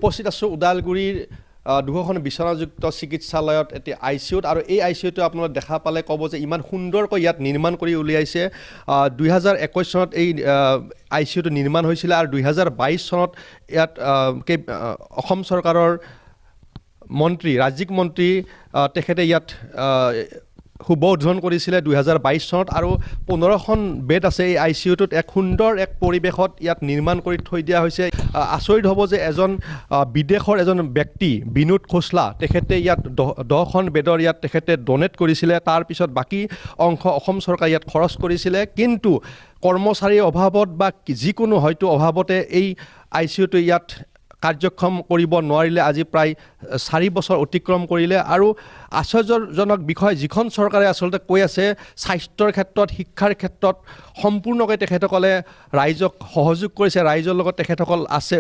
উপস্থিত আছোঁ ওদালগুৰিৰ 2খন বিচনাযুক্ত চিকিৎসালয়ত এটি ICUত আৰু এই ICUটো আপোনালোকে দেখা পালে ক'ব যে ইমান সুন্দৰকৈ ইয়াত নিৰ্মাণ কৰি উলিয়াইছে 2021 চনত এই ICUটো নিৰ্মাণ হৈছিলে আৰু 2022 চনত ইয়াত অসম চৰকাৰৰ মন্ত্ৰী ৰাজ্যিক মন্ত্ৰী তেখেতে ইয়াত শুভ উদ্বোধন কৰিছিলে 2022 চনত আৰু 15খন বেড আছে এই ICUটোত এক সুন্দৰ এক পৰিৱেশত ইয়াত নিৰ্মাণ কৰি থৈ দিয়া হৈছে আচৰিত হ'ব যে এজন বিদেশৰ এজন ব্যক্তি বিনোদ খোছলা তেখেতে ইয়াত 10খন বেডৰ ইয়াত তেখেতে ডনেট কৰিছিলে তাৰ পিছত বাকী অংশ অসম চৰকাৰে ইয়াত খৰচ কৰিছিলে কিন্তু কৰ্মচাৰীৰ অভাৱত বা যিকোনো হয়তো অভাৱতে এই ICUটো ইয়াত কাৰ্যক্ষম কৰিব নোৱাৰিলে আজি প্ৰায় 4 বছৰ অতিক্ৰম কৰিলে আৰু আশ্চৰ্যজনক বিষয় যিখন চৰকাৰে আচলতে কৈ আছে স্বাস্থ্যৰ ক্ষেত্ৰত শিক্ষাৰ ক্ষেত্ৰত সম্পূৰ্ণকৈ তেখেতসকলে ৰাইজক সহযোগ কৰিছে ৰাইজৰ লগত তেখেতসকল আছে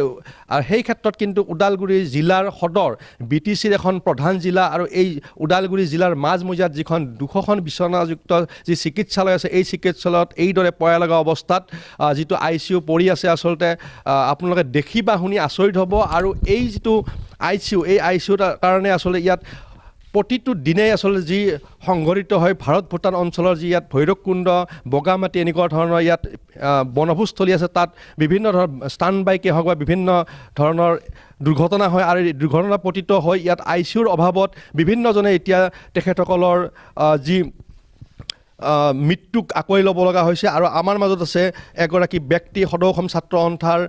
আৰু সেই ক্ষেত্ৰত কিন্তু ওদালগুৰি জিলাৰ সদৰ BTCৰ এখন প্ৰধান জিলা আৰু এই ওদালগুৰি জিলাৰ মাজমজিয়াত যিখন 200খন বিচনাযুক্ত যি চিকিৎসালয় আছে এই চিকিৎসালয়ত এইদৰে পয়া লগা অৱস্থাত যিটো ICU পৰি আছে আচলতে আপোনালোকে দেখি বা শুনি আচৰিত হ'ব আৰু এই যিটো ICU এই ICUৰ কাৰণে আচলতে ইয়াত প্ৰতিটো দিনেই আচলতে যি সংঘটিত হয় ভাৰত ভূটান অঞ্চলৰ যি ইয়াত ভৈৰৱকুণ্ড বগামাটি এনেকুৱা ধৰণৰ ইয়াত বনভোজস্থলী আছে তাত বিভিন্ন ধৰণৰ ষ্টাণ্ট বাইকে হওক বা বিভিন্ন ধৰণৰ দুৰ্ঘটনা হয় আৰু দুৰ্ঘটনা পতিত হয় ইয়াত ICUৰ অভাৱত বিভিন্নজনে এতিয়া তেখেতসকলৰ যি মৃত্যুক আঁকোৱালি ল'ব লগা হৈছে আৰু আমাৰ মাজত আছে এগৰাকী ব্যক্তি সদৌ অসম ছাত্ৰ সন্থাৰ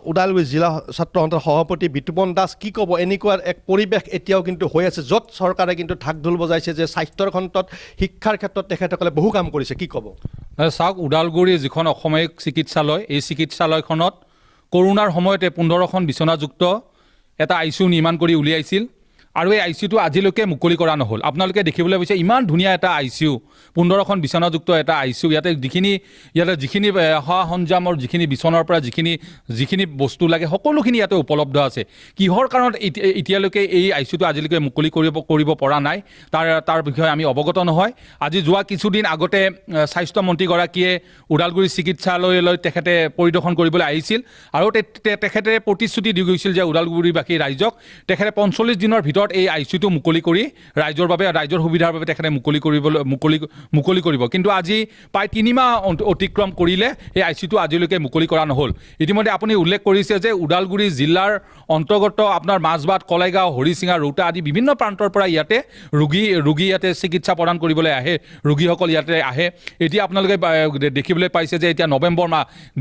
ওদালগুৰি জিলা ছাত্ৰ সন্থাৰ সভাপতি বিতুপন দাস কি ক'ব এনেকুৱা এক পৰিৱেশ এতিয়াও কিন্তু হৈ আছে য'ত চৰকাৰে কিন্তু ঢাক ঢোল বজাইছে যে স্বাস্থ্যৰ খণ্ডত শিক্ষাৰ ক্ষেত্ৰত তেখেতসকলে বহু কাম কৰিছে কি ক'ব চাওক ওদালগুৰি যিখন অসামৰিক চিকিৎসালয় এই চিকিৎসালয়খনত কৰোণাৰ সময়তে 15খন বিচনাযুক্ত এটা ICU নিৰ্মাণ কৰি উলিয়াইছিল আৰু এই ICUটো আজিলৈকে মুকলি কৰা নহ'ল আপোনালোকে দেখিবলৈ পাইছে ইমান ধুনীয়া এটা ICU 15খন বিচনাযুক্ত এটা ICU ইয়াতে যিখিনি সা সঞ্জামৰ যিখিনি বিচনাৰ পৰা যিখিনি বস্তু লাগে সকলোখিনি ইয়াতে উপলব্ধ আছে কিহৰ কাৰণত এতিয়ালৈকে এই ICUটো আজিলৈকে মুকলি কৰিব পৰা নাই তাৰ বিষয়ে আমি অৱগত নহয় আজি যোৱা কিছুদিন আগতে স্বাস্থ্যমন্ত্ৰীগৰাকীয়ে ওদালগুৰি চিকিৎসালয়লৈ তেখেতে পৰিদৰ্শন কৰিবলৈ আহিছিল আৰু তেখেতে প্ৰতিশ্ৰুতি দি গৈছিল যে ওদালগুৰিবাসী ৰাইজক তেখেতে 45 দিনৰ ভিতৰত এই ICUটো মুকলি কৰি ৰাইজৰ সুবিধাৰ বাবে তেখেতে মুকলি কৰিব কিন্তু আজি প্ৰায় 3 মাহ অতিক্ৰম কৰিলে এই ICUটো আজিলৈকে মুকলি কৰা নহ'ল ইতিমধ্যে আপুনি উল্লেখ কৰিছে যে ওদালগুৰি জিলাৰ অন্তৰ্গত আপোনাৰ মাজবাট কলাইগাঁও হৰিচিঙা ৰৌতা আদি বিভিন্ন প্ৰান্তৰ পৰা ইয়াতে ৰোগী ইয়াতে চিকিৎসা প্ৰদান কৰিবলৈ আহে ৰোগীসকল ইয়াতে আহে এতিয়া আপোনালোকে দেখিবলৈ পাইছে যে এতিয়া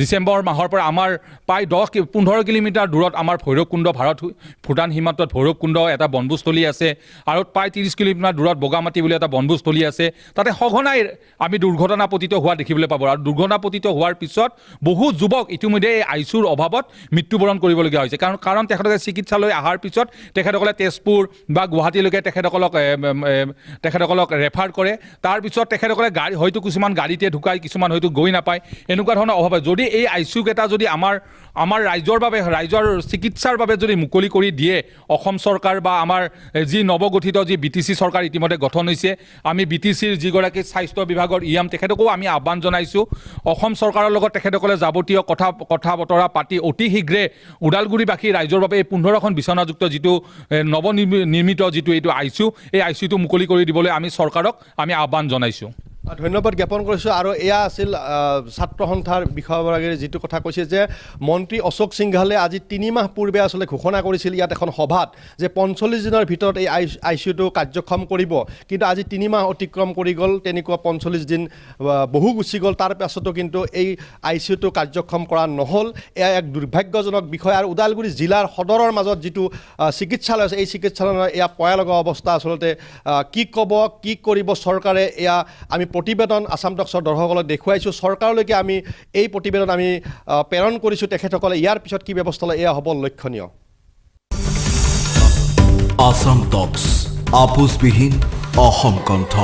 ডিচেম্বৰ মাহৰ পৰা আমাৰ প্ৰায় 10-15 কিলোমিটাৰ দূৰত আমাৰ ভৈৰৱকুণ্ড ভাৰত ভূটান সীমান্তত ভৈৰৱকুণ্ড এটা বনভোজস্থলী আছে আৰু প্ৰায় 30 কিলোমিটাৰ দূৰত বগামাটি বুলি এটা বনভোজস্থলী আছে তাতে সঘনাই আমি দুৰ্ঘটনা পতিত হোৱা দেখিবলৈ পাব আৰু দুৰ্ঘটনা পতিত হোৱাৰ পিছত বহু যুৱক ইতিমধ্যে এই ICUৰ অভাৱত মৃত্যুবৰণ কৰিবলগীয়া হৈছে কাৰণ তেখেতসকলে চিকিৎসালয় অহাৰ পিছত তেখেতসকলে তেজপুৰ বা গুৱাহাটীলৈকে তেখেতসকলক ৰেফাৰ কৰে তাৰপিছত তেখেতসকলে হয়তো কিছুমান গাড়ীতে ঢুকায় কিছুমান হয়তো গৈ নাপায় এনেকুৱা ধৰণৰ অভাৱ হয় যদি এই ICU কেইটা যদি আমাৰ ৰাইজৰ চিকিৎসাৰ বাবে যদি মুকলি কৰি দিয়ে অসম চৰকাৰ বা আমাৰ যি নৱগঠিত যি BTC চৰকাৰ ইতিমধ্যে গঠন হৈছে আমি BTCৰ যিগৰাকী স্বাস্থ্য বিভাগৰ EM তেখেতকো আমি আহ্বান জনাইছোঁ অসম চৰকাৰৰ লগত তেখেতসকলে যাৱতীয় কথা বতৰা পাতি অতি শীঘ্ৰে ওদালগুৰিবাসী ৰাইজৰ বাবে এই 15খন বিচনাযুক্ত যিটো নৱনিৰ্মিত যিটো এইটো ICU এই ICUটো মুকলি কৰি দিবলৈ আমি চৰকাৰক আমি আহ্বান জনাইছোঁ ধন্যবাদ জ্ঞাপন কৰিছোঁ আৰু এয়া আছিল ছাত্ৰ সন্থাৰ বিষয়াগৰাকীয়ে যিটো কথা কৈছে যে মন্ত্ৰী অশোক সিংঘালে আজি 3 মাহ পূৰ্বে আচলতে ঘোষণা কৰিছিল ইয়াত এখন সভাত যে 45 দিনৰ ভিতৰত এই ICUটো কাৰ্যক্ষম কৰিব কিন্তু আজি 3 মাহ অতিক্ৰম কৰি গ'ল তেনেকুৱা 45 দিন বহু গুচি গ'ল তাৰ পাছতো কিন্তু এই ICUটো কাৰ্যক্ষম কৰা নহ'ল এয়া এক দুৰ্ভাগ্যজনক বিষয় আৰু ওদালগুৰি জিলাৰ সদৰৰ মাজত যিটো চিকিৎসালয় আছে এই চিকিৎসালয়ৰ এয়া পয়া লগা অৱস্থা আচলতে কি ক'ব কি কৰিব চৰকাৰে এয়া আমি প্ৰতিবেদন আসাম টক্সৰ দৰ্শকসকলক দেখুৱাইছোঁ চৰকাৰলৈকে আমি এই প্ৰতিবেদন আমি প্ৰেৰণ কৰিছোঁ তেখেতসকলে ইয়াৰ পিছত কি ব্যৱস্থা লয় এয়া হ'ব লক্ষণীয় আসাম টক্স আপোচবিহীন অসম কণ্ঠ